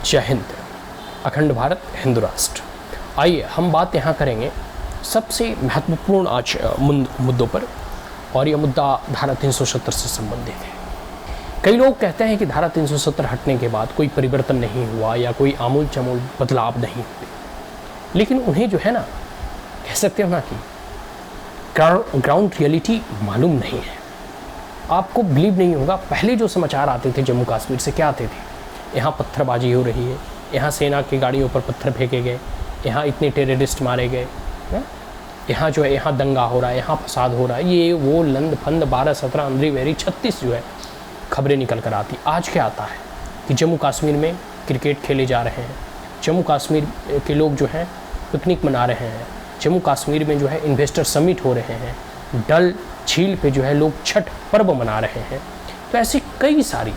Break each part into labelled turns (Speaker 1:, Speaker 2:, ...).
Speaker 1: जय हिंद, अखंड भारत, हिंदू राष्ट्र। आइए हम बात यहाँ करेंगे सबसे महत्वपूर्ण आज मुद्दों पर, और यह मुद्दा धारा 370 से संबंधित है। कई लोग कहते हैं कि धारा 370 हटने के बाद कोई परिवर्तन नहीं हुआ या कोई आमूल चमूल बदलाव नहीं हुए, लेकिन उन्हें जो है ना, कह सकते हो ना कि ग्राउंड रियलिटी मालूम नहीं है। आपको बिलीव नहीं होगा, पहले जो समाचार आते थे जम्मू कश्मीर से, क्या आते थे? यहाँ पत्थरबाजी हो रही है, यहाँ सेना की गाड़ियों पर पत्थर फेंके गए, यहाँ इतने टेररिस्ट मारे गए, यहाँ जो है यहाँ दंगा हो रहा है, यहाँ फसाद हो रहा है, ये वो लंद फंद 12, 17, अंधेरी 36 जो है खबरें निकल कर आती। आज क्या आता है कि जम्मू कश्मीर में क्रिकेट खेले जा रहे हैं, जम्मू कश्मीर के लोग जो हैं पिकनिक मना रहे हैं, जम्मू कश्मीर में जो है इन्वेस्टर समिट हो रहे हैं, डल झील पे जो है लोग छठ पर्व मना रहे हैं। तो ऐसी कई सारी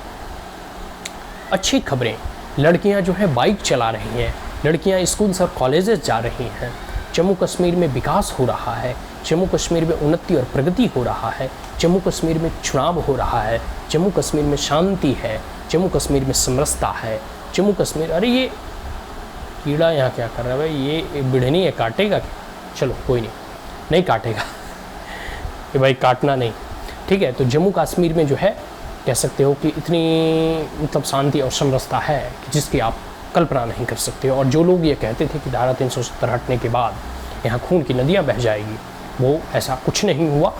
Speaker 1: अच्छी खबरें, लड़कियां जो है बाइक चला रही हैं, लड़कियां स्कूल और कॉलेजेस जा रही हैं, जम्मू कश्मीर में विकास हो रहा है, जम्मू कश्मीर में उन्नति और प्रगति हो रहा है, जम्मू कश्मीर में चुनाव हो रहा है, जम्मू कश्मीर में शांति है, जम्मू कश्मीर में समरसता है, जम्मू कश्मीर। अरे ये कीड़ा यहाँ क्या कर रहा है भाई, ये बिढ़नी है, काटेगा क्या? चलो कोई नहीं काटेगा कि भाई काटना नहीं, ठीक है। तो जम्मू कश्मीर में जो है कह सकते हो कि इतनी मतलब शांति और समरसता है कि जिसकी आप कल्पना नहीं कर सकते। और जो लोग ये कहते थे कि धारा 370 हटने के बाद यहाँ खून की नदियाँ बह जाएगी, वो ऐसा कुछ नहीं हुआ।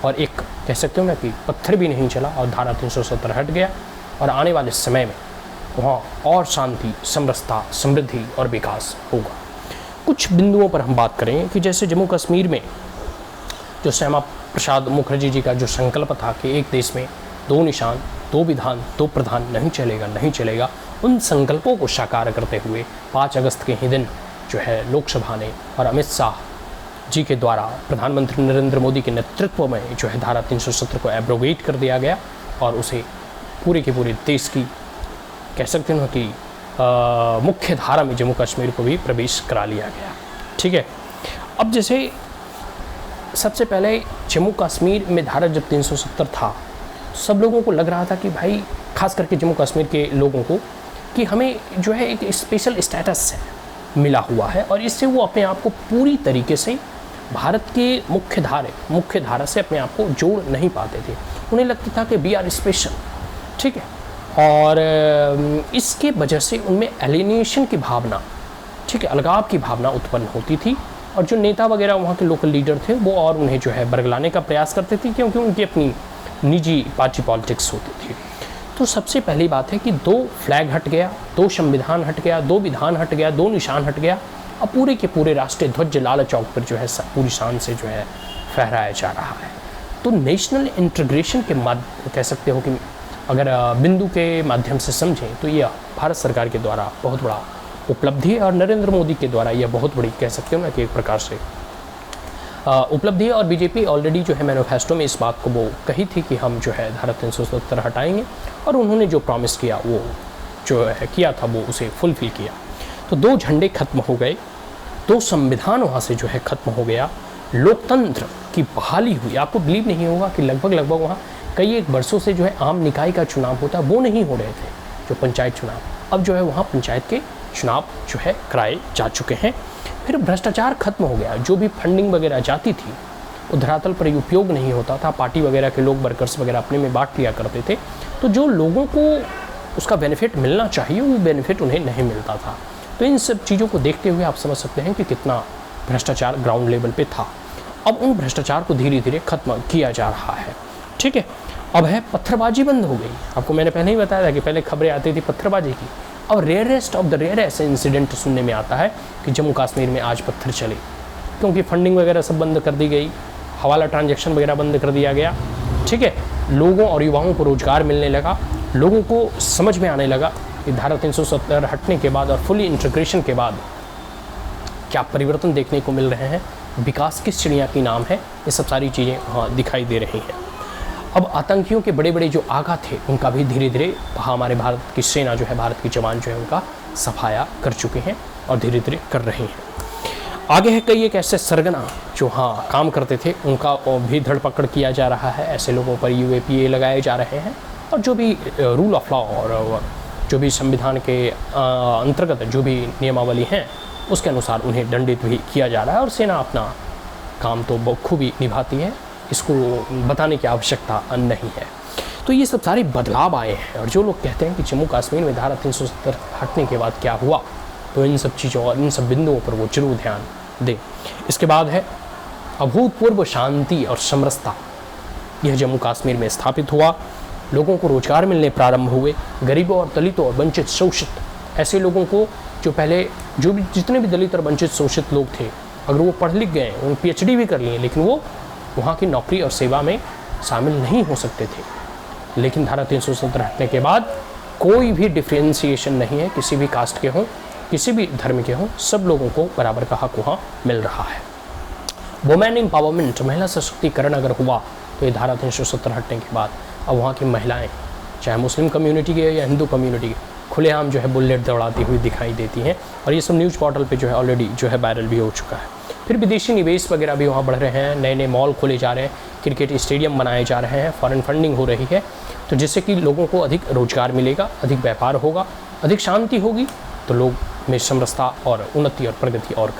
Speaker 1: और एक कह सकते हो ना कि पत्थर भी नहीं चला और धारा 370 हट गया, और आने वाले समय में वहाँ और शांति, समरसता, समृद्धि और विकास होगा। कुछ बिंदुओं पर हम बात करेंगे कि जैसे जम्मू कश्मीर में जो श्यामा प्रसाद मुखर्जी जी का जो संकल्प था कि एक देश में दो निशान, दो विधान, दो प्रधान, नहीं चलेगा, उन संकल्पों को साकार करते हुए 5 अगस्त के ही दिन जो है लोकसभा ने और अमित शाह जी के द्वारा प्रधानमंत्री नरेंद्र मोदी के नेतृत्व में जो है धारा 370 को एब्रोगेट कर दिया गया, और उसे पूरे के पूरे देश की कह सकते हैं कि मुख्य धारा में जम्मू कश्मीर को भी प्रवेश करा लिया गया, ठीक है। अब जैसे सबसे पहले जम्मू कश्मीर में धारा जब 370 था, सब लोगों को लग रहा था कि भाई, खास करके जम्मू कश्मीर के लोगों को, कि हमें जो है एक स्पेशल स्टेटस मिला हुआ है, और इससे वो अपने आप को पूरी तरीके से भारत के मुख्य धारा से अपने आप को जोड़ नहीं पाते थे। उन्हें लगता था कि वी आर स्पेशल, ठीक है। और इसके वजह से उनमें एलिनेशन की भावना, ठीक है, अलगाव की भावना उत्पन्न होती थी, और जो नेता वगैरह वहाँ के लोकल लीडर थे वो और उन्हें जो है बरगलाने का प्रयास करते थे, क्योंकि उनकी अपनी निजी पार्टी पॉलिटिक्स होती थी। तो सबसे पहली बात है कि 2 फ्लैग हट गया, 2 संविधान हट गया, 2 विधान हट गया, 2 निशान हट गया, अब पूरे के पूरे राष्ट्रीय ध्वज लाल चौक पर जो है पूरी शान से जो है फहराया जा रहा है। तो नेशनल इंटीग्रेशन के कह सकते हो कि अगर बिंदु के माध्यम से समझें तो यह भारत सरकार के द्वारा बहुत बड़ा उपलब्धि है, और नरेंद्र मोदी के द्वारा यह बहुत बड़ी कह सकते हो ना कि एक प्रकार से उपलब्धि है। और बीजेपी ऑलरेडी जो है मैनिफेस्टो में इस बात को वो कही थी कि हम जो है धारा 370 हटाएंगे, और उन्होंने जो प्रॉमिस किया वो जो है किया था वो उसे फुलफिल किया। तो 2 झंडे खत्म हो गए, 2 संविधान वहाँ से जो है खत्म हो गया, लोकतंत्र की बहाली हुई। आपको बिलीव नहीं होगा कि लगभग वहाँ कई एक वर्षों से जो है आम निकाय का चुनाव होता है वो नहीं हो रहे थे, जो पंचायत चुनाव, अब जो है वहाँ पंचायत के चुनाव जो है कराए जा चुके हैं। फिर भ्रष्टाचार खत्म हो गया, जो भी फंडिंग वगैरह जाती थी वो धरातल पर उपयोग नहीं होता था, पार्टी वगैरह के लोग वर्कर्स वगैरह अपने में बांट लिया करते थे, तो जो लोगों को उसका बेनिफिट मिलना चाहिए वो बेनिफिट उन्हें नहीं मिलता था। तो इन सब चीज़ों को देखते हुए आप समझ सकते हैं कि कितना भ्रष्टाचार ग्राउंड लेवल पे था। अब उन भ्रष्टाचार को धीरे धीरे खत्म किया जा रहा है, ठीक है। अब है पत्थरबाजी बंद हो गई। आपको मैंने पहले ही बताया था कि पहले खबरें आती थी पत्थरबाजी की, और rarest of the rarest incident सुनने में आता है कि जम्मू कश्मीर में आज पत्थर चले, क्योंकि फंडिंग वगैरह सब बंद कर दी गई, हवाला ट्रांजैक्शन वगैरह बंद कर दिया गया, ठीक है। लोगों और युवाओं को रोजगार मिलने लगा, लोगों को समझ में आने लगा कि धारा 370 हटने के बाद और फुली इंटीग्रेशन के बाद क्या परिवर्तन देखने को मिल रहे हैं, विकास किस चिड़िया की नाम है, ये सब सारी चीज़ें वहाँ दिखाई दे रही हैं। अब आतंकियों के बड़े बड़े जो आगा थे उनका भी धीरे धीरे हमारे भारत की सेना जो है, भारत के जवान जो है उनका सफाया कर चुके हैं और धीरे धीरे कर रहे हैं। आगे है कई एक ऐसे सरगना जो काम करते थे, उनका भी धरपकड़ किया जा रहा है, ऐसे लोगों पर UAPA लगाए जा रहे हैं, और जो भी रूल ऑफ लॉ और जो भी संविधान के अंतर्गत जो भी नियमावली हैं उसके अनुसार उन्हें दंडित भी किया जा रहा है। और सेना अपना काम तो बखूबी निभाती है, इसको बताने की आवश्यकता नहीं है। तो ये सब सारे बदलाव आए हैं। और जो लोग कहते हैं कि जम्मू कश्मीर में धारा 370 हटने के बाद क्या हुआ, तो इन सब चीज़ों और इन सब बिंदुओं पर वो जरूर ध्यान दें। इसके बाद है अभूतपूर्व शांति और समरसता, यह जम्मू कश्मीर में स्थापित हुआ। लोगों को रोजगार मिलने प्रारंभ हुए। गरीबों और दलितों और वंचित शोषित ऐसे लोगों को, जो पहले जितने भी दलित और वंचित शोषित लोग थे, अगर वो पढ़ लिख गए, उन PhD भी कर लिए, लेकिन वो वहाँ की नौकरी और सेवा में शामिल नहीं हो सकते थे। लेकिन धारा 370 हटने के बाद कोई भी डिफ्रेंशिएशन नहीं है, किसी भी कास्ट के हों, किसी भी धर्म के हों, सब लोगों को बराबर का हक वहाँ मिल रहा है। वुमेन एम्पावरमेंट, महिला सशक्तिकरण अगर हुआ तो ये धारा 370 हटने के बाद अब वहाँ की महिलाएं, चाहे मुस्लिम कम्युनिटी के या हिंदू कम्युनिटी के, खुलेआम जो है बुलेट दौड़ाती हुई दिखाई देती हैं। और ये सब न्यूज़ पोर्टल पे जो है ऑलरेडी जो है वायरल भी हो चुका है। फिर विदेशी निवेश वगैरह भी वहाँ बढ़ रहे हैं, नए नए मॉल खोले जा रहे हैं, क्रिकेट स्टेडियम बनाए जा रहे हैं, फॉरेन फंडिंग हो रही है, तो जिससे कि लोगों को अधिक रोजगार मिलेगा, अधिक व्यापार होगा, अधिक शांति होगी, तो लोग में समरसता और उन्नति और प्रगति और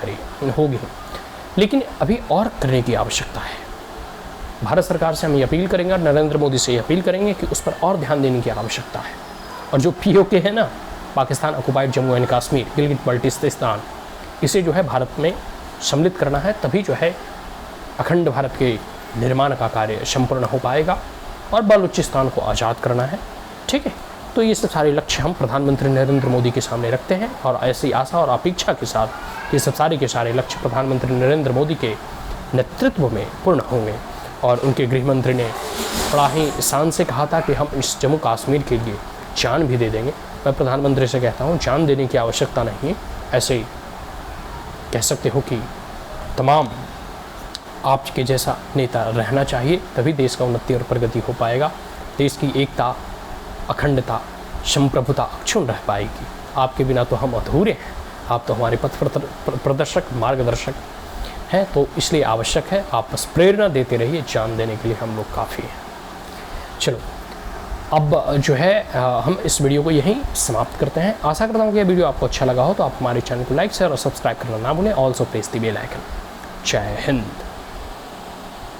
Speaker 1: होगी। लेकिन अभी और करने की आवश्यकता है। भारत सरकार से हम ये अपील करेंगे और नरेंद्र मोदी से ये अपील करेंगे कि उस पर और ध्यान देने की आवश्यकता है। और जो POK है ना, पाकिस्तान ऑक्युपाइड जम्मू एंड कश्मीर, गिलगित बल्टिस्तान, इसे जो है भारत में सम्मिलित करना है, तभी जो है अखंड भारत के निर्माण का कार्य संपूर्ण हो पाएगा और बलूचिस्तान को आज़ाद करना है। ठीक है, तो ये सब सारे लक्ष्य हम प्रधानमंत्री नरेंद्र मोदी के सामने रखते हैं और ऐसी आशा और अपेक्षा के साथ ये सब सारे के सारे लक्ष्य प्रधानमंत्री नरेंद्र मोदी के नेतृत्व में पूर्ण होंगे। और उनके गृह मंत्री ने बड़ा ही शान से कहा था कि हम इस जम्मू कश्मीर के लिए जान भी दे देंगे। मैं प्रधानमंत्री से कहता हूँ, जान देने की आवश्यकता नहीं है, ऐसे ही कह सकते हो कि तमाम आपके जैसा नेता रहना चाहिए, तभी देश का उन्नति और प्रगति हो पाएगा। देश की एकता, अखंडता, संप्रभुता अक्षुण्ण रह पाएगी। आपके बिना तो हम अधूरे हैं। आप तो हमारे पथ प्रदर्शक, मार्गदर्शक हैं, तो इसलिए आवश्यक है आप बस प्रेरणा देते रहिए। जान देने के लिए हम लोग काफ़ी हैं। चलो, अब जो है हम इस वीडियो को यहीं समाप्त करते हैं। आशा करता हूँ कि यह वीडियो आपको अच्छा लगा हो, तो आप हमारे चैनल को लाइक, शेयर और सब्सक्राइब करना ना भूलें। Also press the bell icon. जय हिंद।